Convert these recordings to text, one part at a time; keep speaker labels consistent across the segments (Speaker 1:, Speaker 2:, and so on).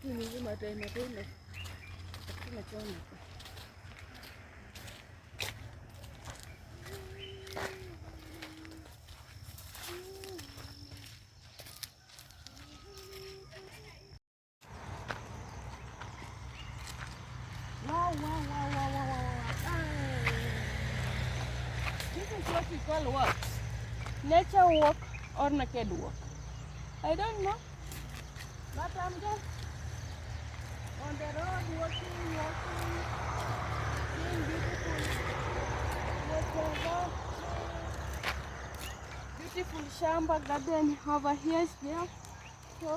Speaker 1: Wow. This is what we call what? Nature walk or naked walk. I don't know. But I'm just on the road walking, seeing beautiful nature, beautiful shamba garden over here. So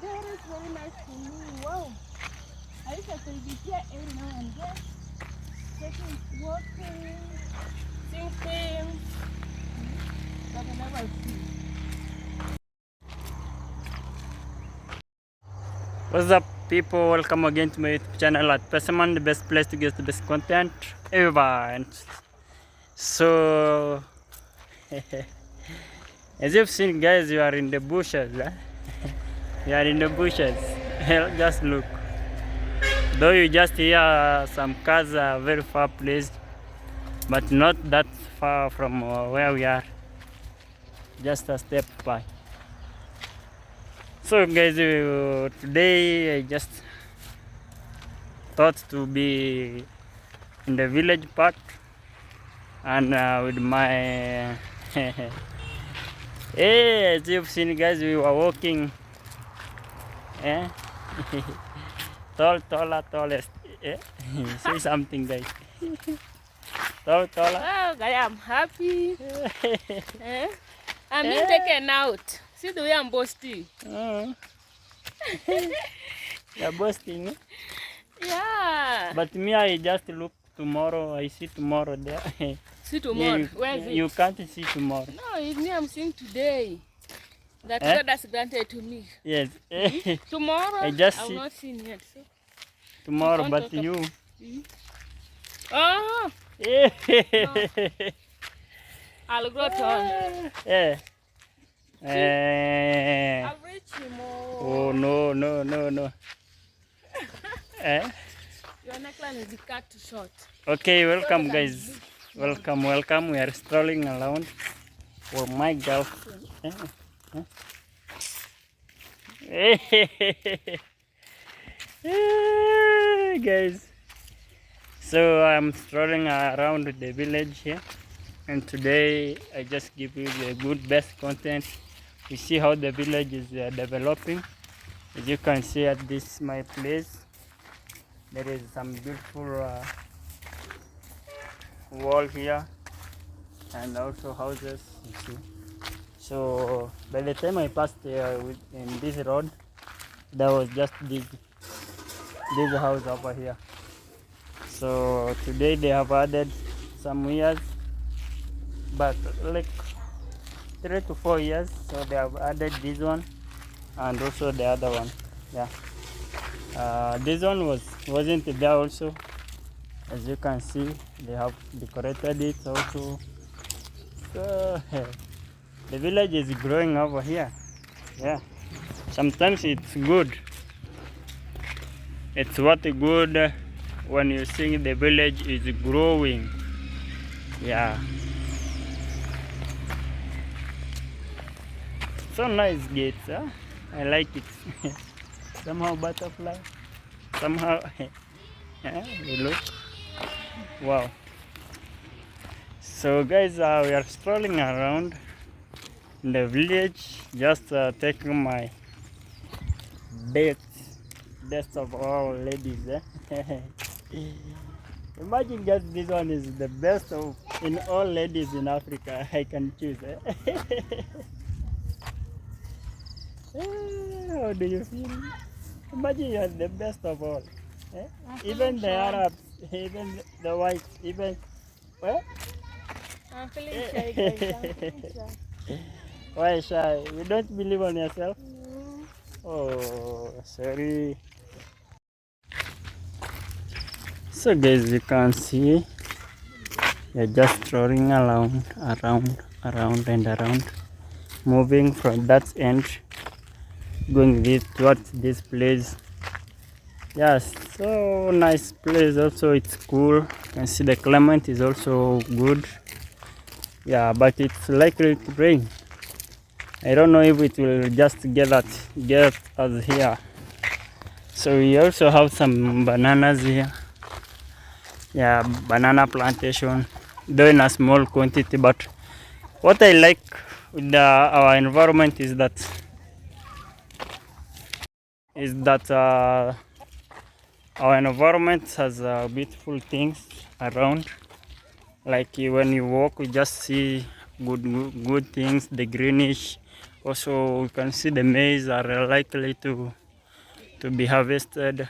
Speaker 1: there is very nice to me. Wow. I wish I could be here every now and then, taking walking, seeing things that I never see.
Speaker 2: What's up, people? Welcome again to my YouTube channel at Pesserman, the best place to get the best content ever. And so, as you've seen, guys, you are in the bushes. You are in the bushes. Just look. Though you just hear some cars are very far placed, but not that far from where we are. Just a step by. So guys, today I just thought to be in the village part and with my hey, as you've seen, guys, we were walking tallest say something, guys. Taller.
Speaker 1: Oh, I am happy. I'm being taken out. See the way I'm boasting.
Speaker 2: You're boasting, eh?
Speaker 1: Yeah.
Speaker 2: But me, I just look tomorrow. I see tomorrow there.
Speaker 1: See tomorrow.
Speaker 2: You,
Speaker 1: Where is it?
Speaker 2: You can't see tomorrow.
Speaker 1: No, it's me. I'm seeing today. That God has granted to me.
Speaker 2: Yes.
Speaker 1: Tomorrow,
Speaker 2: I just
Speaker 1: I've
Speaker 2: see
Speaker 1: not seen yet. So.
Speaker 2: tomorrow, but you.
Speaker 1: Oh.
Speaker 2: Yeah.
Speaker 1: I'll grow tall.
Speaker 2: Yeah.
Speaker 1: I'll reach you more.
Speaker 2: Oh no.
Speaker 1: Your neckline is cut short.
Speaker 2: Okay, welcome, guys. Welcome. We are strolling around for my girlfriend. Guys, so I'm strolling around the village here, and today I just give you the best content. We see how the village is developing. As you can see at this my place, there is some beautiful wall here and also houses, you see. So by the time I passed in this road, there was just this house over here. So today they have added some years, but like 3 to 4 years. So they have added this one and also the other one. Yeah. This one wasn't there also. As you can see, they have decorated it also. So the village is growing over here. Yeah. Sometimes it's good. It's what good when you see the village is growing. Yeah. So nice gates, huh? I like it. Somehow butterfly. Somehow yeah, they look. Wow. So guys, we are strolling around in the village, just taking my best of all ladies. Imagine just this one is the best of in all ladies in Africa. I can choose. How do you feel? Imagine you are the best of all. Even the Arabs, even the whites, even.
Speaker 1: I'm feeling shy, guys. I'm feeling shy.
Speaker 2: Why shy? You don't believe on yourself?
Speaker 1: No.
Speaker 2: Oh, sorry. So guys, you can see you're just strolling around and around, moving from that end going this towards this place. Yes, so nice place. Also, it's cool. You can see the climate is also good. Yeah, but it's likely to rain. I don't know if it will just get us here. So we also have some bananas here. Yeah, banana plantation, though in a small quantity. But what I like with our environment is that our environment has beautiful things around. Like when you walk, you just see good things, the greenish. Also, you can see the maize are likely to be harvested.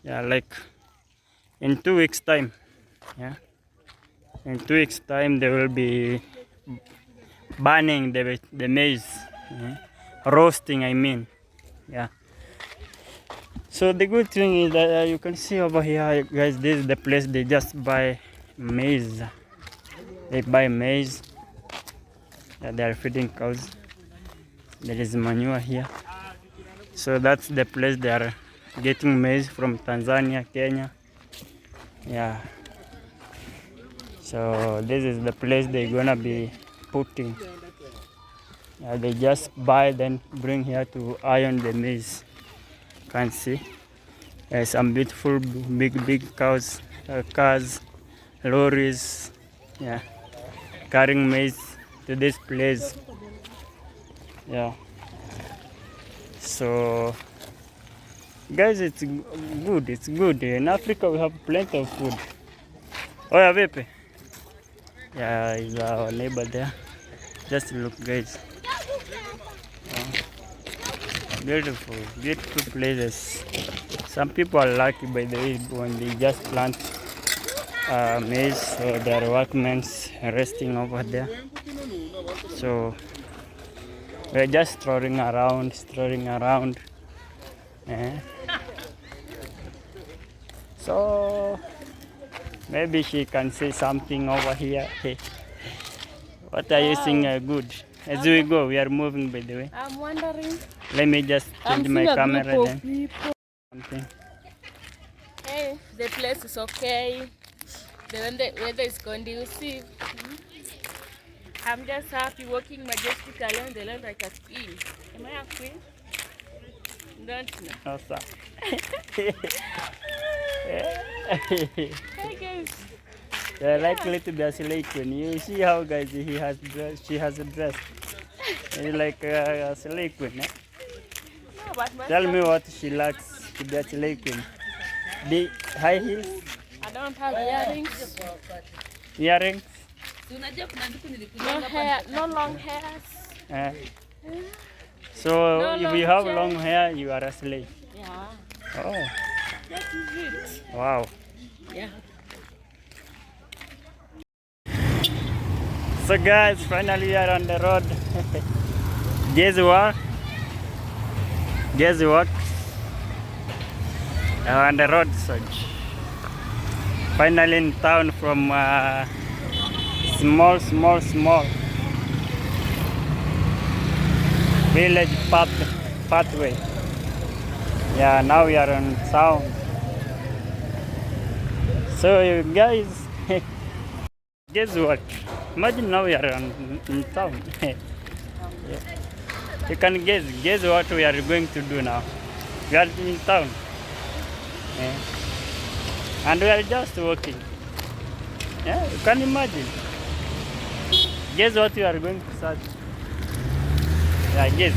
Speaker 2: Yeah, like in 2 weeks time. Yeah, in 2 weeks time they will be burning the maize, roasting. I mean, yeah. So the good thing is that you can see over here, guys. This is the place they just buy maize. They buy maize. Yeah, they are feeding cows. There is manure here. So that's the place they are getting maize from Tanzania, Kenya. Yeah. So this is the place they're gonna be putting. Yeah, they just buy then bring here to iron the maize. You can see there's some beautiful big cows, cars, lorries. Yeah, carrying maize to this place. Yeah. So guys, it's good. It's good. In Africa we have plenty of food. Oh yeah, Vepe. Yeah, is our neighbor there. Just look, guys. Beautiful, beautiful places. Some people are lucky, by the way, when they just plant maize, so there are workmen resting over there. So we're just strolling around. Eh? So maybe she can say something over here. Hey, what are you saying good? As we go, we are moving, by the way.
Speaker 1: I'm wondering.
Speaker 2: Let me just change my camera then. Something.
Speaker 1: Hey, the place is okay. The weather is conducive. I'm just happy walking majestically on the land like a queen. Am I a queen? Don't know.
Speaker 2: No, sir.
Speaker 1: Hey guys.
Speaker 2: They're likely to be a slave queen. You see how, guys, she has a dress. It's like a slave queen. Eh?
Speaker 1: No, but
Speaker 2: Tell me what she likes to be a slave queen. The high heels?
Speaker 1: I don't have earrings.
Speaker 2: Earrings?
Speaker 1: No hair, no long hairs.
Speaker 2: So
Speaker 1: No
Speaker 2: if
Speaker 1: long
Speaker 2: you have
Speaker 1: hair.
Speaker 2: long hair, you are a slave.
Speaker 1: Yeah.
Speaker 2: Oh,
Speaker 1: That is it.
Speaker 2: wow.
Speaker 1: Yeah.
Speaker 2: So guys, finally we are on the road. Guess what? Guess what? We're on the road, Soj. Finally in town from small village pathway. Yeah, now we are on town. So you guys, guess what? Imagine now we are in town. Yeah. You can guess what we are going to do now. We are in town. Yeah. And we are just walking. Yeah, you can imagine. Guess what we are going to search? Yeah, guess.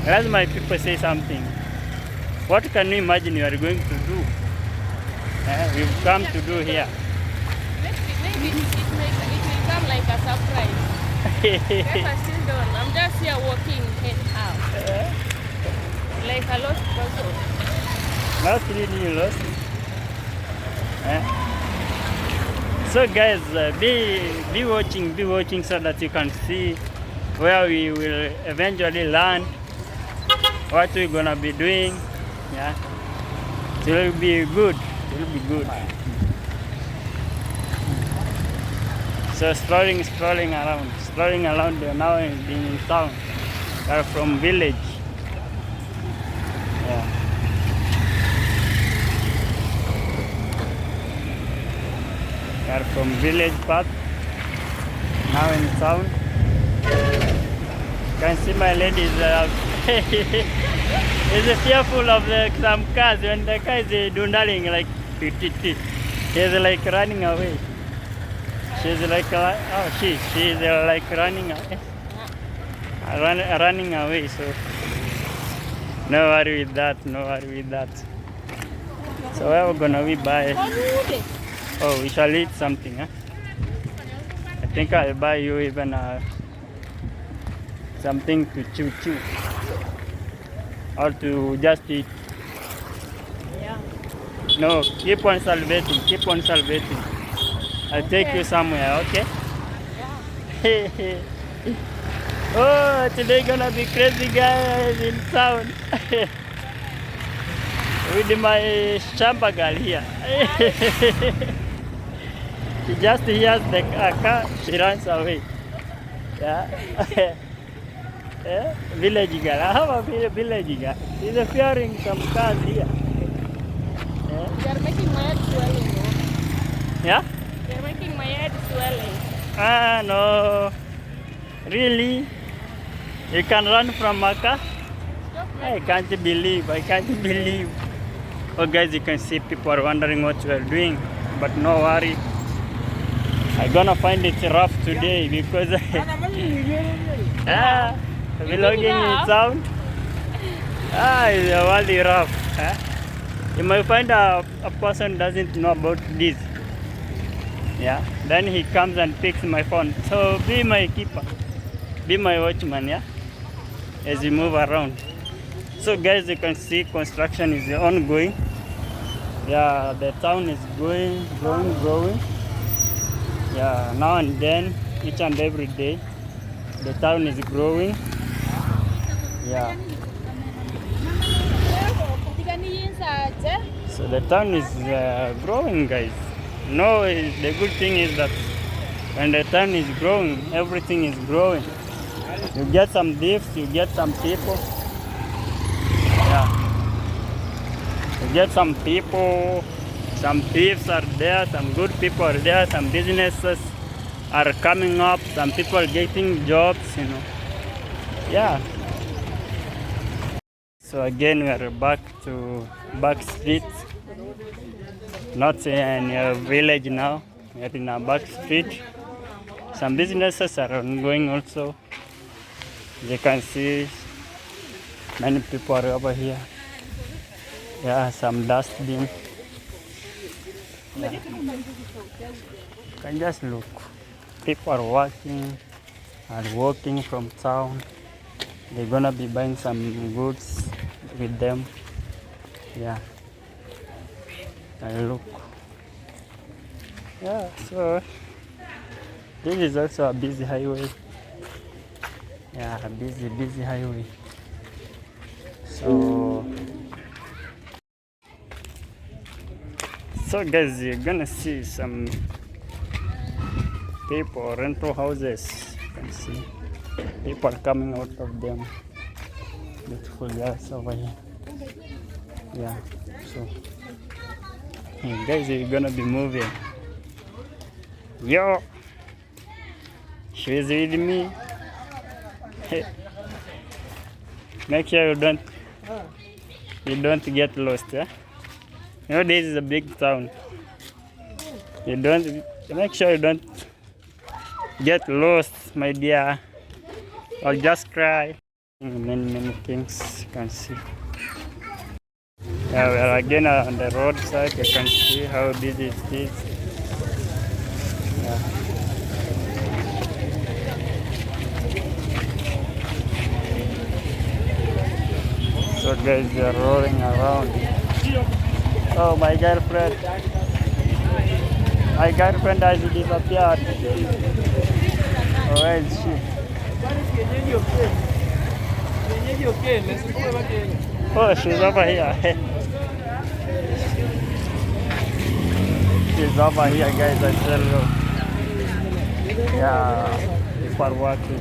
Speaker 2: As my people say something. What can you imagine you are going to do? We've come to do here.
Speaker 1: Maybe it will come like a surprise. Yes, I still don't. I'm just here walking anyhow. Like a lost person.
Speaker 2: Not really lost. So guys, be watching so that you can see where we will eventually land, what we're gonna be doing. Yeah, it will be good. It will be good. So strolling around. They're now in town. They're from village. Yeah. They're from village part. Now in town. You can see my ladies is fearful of some cars when the car is dwindling like she's like running away. She's like she's like running away. Running away, so no worry with that, So where we're gonna be buy? Oh, we shall eat something, huh? I think I'll buy you even something to chew or to just eat.
Speaker 1: Yeah.
Speaker 2: No, keep on salvating. I'll take you somewhere, okay?
Speaker 1: Yeah.
Speaker 2: Oh, today gonna be crazy guys in town. With my shamba girl here. She just hears the car, she runs away. Yeah. Yeah. Village girl. I have a village girl. She's fearing some cars here. Yeah.
Speaker 1: You're making my head swelling.
Speaker 2: Yeah?
Speaker 1: You're making my head swelling.
Speaker 2: Ah, no. Really? You can run from a car? I can't believe. Oh guys, you can see people are wondering what we are doing, but no worry. I'm gonna find it rough today because vlogging in town. It's really rough. You might find a person doesn't know about this. Yeah. Then he comes and picks my phone. So be my keeper. Be my watchman, yeah? As we move around. So guys, you can see construction is ongoing. Yeah, the town is growing. Yeah, now and then, each and every day, the town is growing. Yeah. So the town is growing, guys. No, the good thing is that when the town is growing, everything is growing. You get some thieves, you get some people. Yeah. You get some people, some thieves are there, some good people are there, some businesses are coming up, some people are getting jobs, Yeah. So again, we are back to back street. Not in a village now, we are in a back street. Some businesses are ongoing also. You can see many people are over here. Yeah, some dustbin. Yeah. You can just look. People are walking from town. They're gonna be buying some goods with them. Yeah. And look. Yeah, so this is also a busy highway. Yeah, a busy highway. So guys, you're gonna see some people, rental houses. You can see people are coming out of them. Beautiful guys over here. Yeah, so hey guys, you're gonna be moving. Yo, she's with me. Hey. Make sure you don't get lost, yeah? This is a big town. Make sure you don't get lost, my dear, or just cry. Many things you can see. Yeah, we are again on the roadside. You can see how busy it is. Yeah. So guys, they are rolling around. Oh, my girlfriend. My girlfriend has disappeared. Oh, where is she? Oh, she's over here. She's over here, guys, I tell you. Yeah, people are working.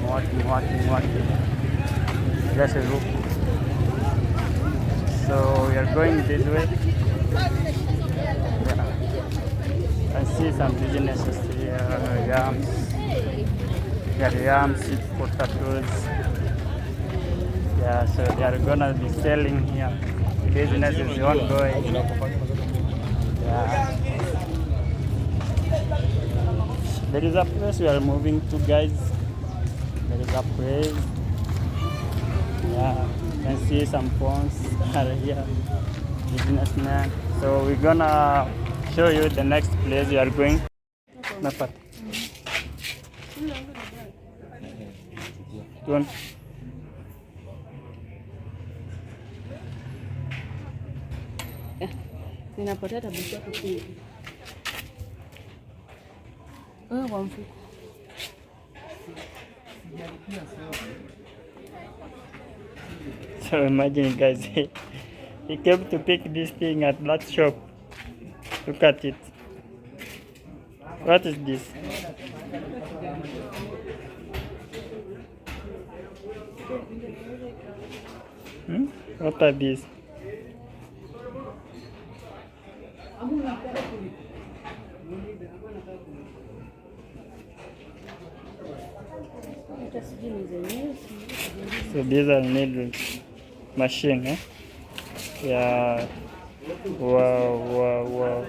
Speaker 2: Just look. So we are going this way. Yeah. I see some businesses here, yams. There are yams, sweet potatoes. Yeah, so they are gonna be selling here. Business is ongoing. Yeah. There is a place we are moving to, guys. There is a place. Yeah, you can see some phones are here. Businessman. So we're gonna show you the next place we are going. Napat. Tuan.
Speaker 1: Ninapoteza bisho tu. Kwa mfuko.
Speaker 2: So imagine, guys, he came to pick this thing at that shop. Look at it. What is this? What are these? So these are needles. Machine, eh? Yeah. Wow.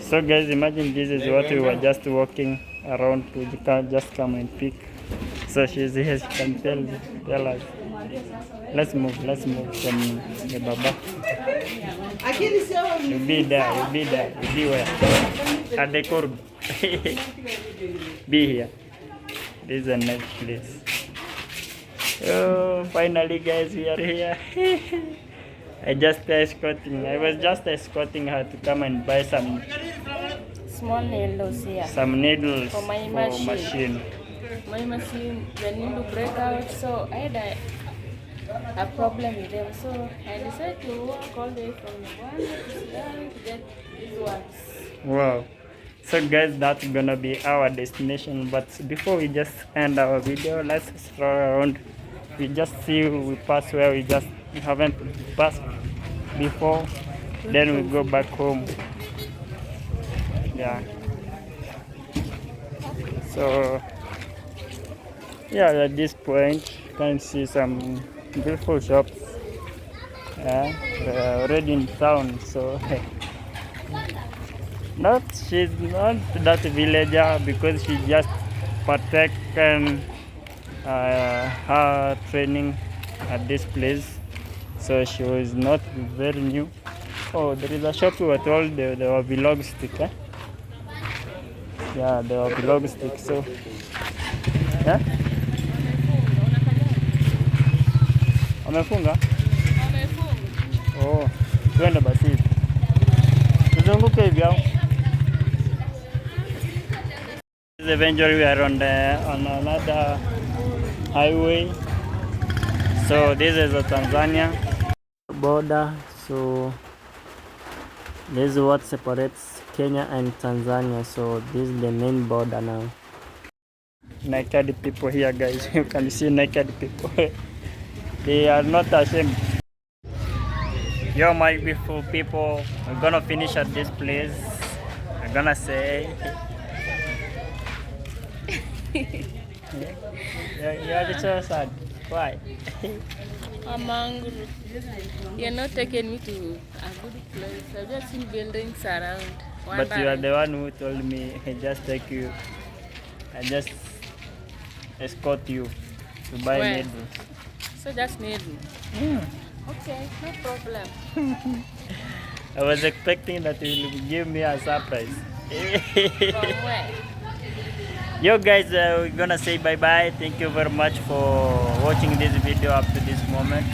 Speaker 2: So guys, imagine this is what we were just walking around to. You can just come and pick. So she's here, she can tell us. Let's move from the Baba. You'll be there. You'll be where? At the curb. Be here. This is the next place. Oh, finally, guys, we are here. I was just escorting her to come and buy some
Speaker 1: Small needles here.
Speaker 2: Some needles
Speaker 1: For my machine. My machine, they need to break out, so I had a problem with them. So I decided to walk all the way from one to down to get these ones.
Speaker 2: Wow. So guys, that's gonna be our destination. But before we just end our video, let's stroll around. We just see we pass where we haven't passed before. Then we go back home. Yeah. So yeah, at this point you can see some beautiful shops. Yeah, they're already in town. So she's not that villager because she just partaken her training at this place, so she was not very new. Oh, there is a shop we were told there were vlog stick, eh? Yeah, there were vlog stick. So yeah, wamefunga. Oh, twende basi tuzunguke hivyo. Eventually we are on another highway. So this is the Tanzania border. So this is what separates Kenya and Tanzania. So this is the main border now. Naked people here, guys. You can see naked people. They are not ashamed. Yo, my beautiful people, we're gonna finish at this place. I'm gonna say you're so sad. Why?
Speaker 1: I'm angry. You're not taking me to a good place. I've just seen buildings around.
Speaker 2: But you are the one who told me I just take you. I just escort you to buy needles.
Speaker 1: So just needles. Okay, no problem.
Speaker 2: I was expecting that you will give me a surprise.
Speaker 1: From where?
Speaker 2: Yo guys, we're gonna say bye bye. Thank you very much for watching this video up to this moment.